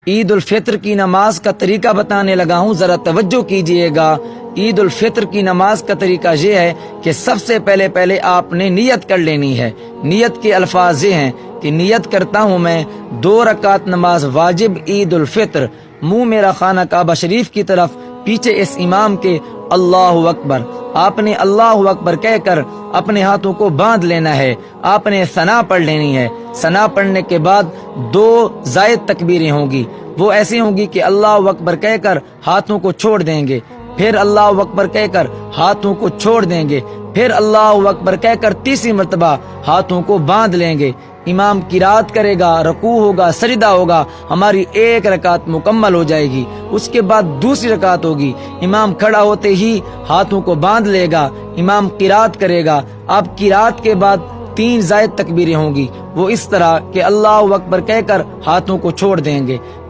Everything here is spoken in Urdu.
عید الفطر کی نماز کا طریقہ بتانے لگا ہوں، ذرا توجہ کیجئے گا۔ عید الفطر کی نماز کا طریقہ یہ ہے کہ سب سے پہلے آپ نے نیت کر لینی ہے۔ نیت کے الفاظ یہ ہیں کہ نیت کرتا ہوں میں 2 رکعت نماز واجب عید الفطر، منہ میرا خانہ کعبہ شریف کی طرف، پیچھے اس امام کے اللہ اکبر۔ آپ نے اللہ اکبر کہہ کر اپنے ہاتھوں کو باندھ لینا ہے۔ آپ نے ثنا پڑھ لینی ہے۔ ثنا پڑھنے کے بعد 2 زائد تکبیریں ہوں گی، وہ ایسی ہوں گی کہ اللہ اکبر کہہ کر ہاتھوں کو چھوڑ دیں گے، پھر اللہ اکبر کہہ کر ہاتھوں کو چھوڑ دیں گے، پھر اللہ اکبر کہہ کر تیسری مرتبہ ہاتھوں کو باندھ لیں گے۔ امام قرات کرے گا، رکوع ہوگا، سجدہ ہوگا، ہماری 1 رکعت مکمل ہو جائے گی۔ اس کے بعد دوسری رکعت ہوگی، امام کھڑا ہوتے ہی ہاتھوں کو باندھ لے گا، امام قرات کرے گا۔ اب قرات کے بعد 3 زائد تکبیریں ہوں گی، وہ اس طرح کہ اللہ اکبر کہہ کر ہاتھوں کو چھوڑ دیں گے۔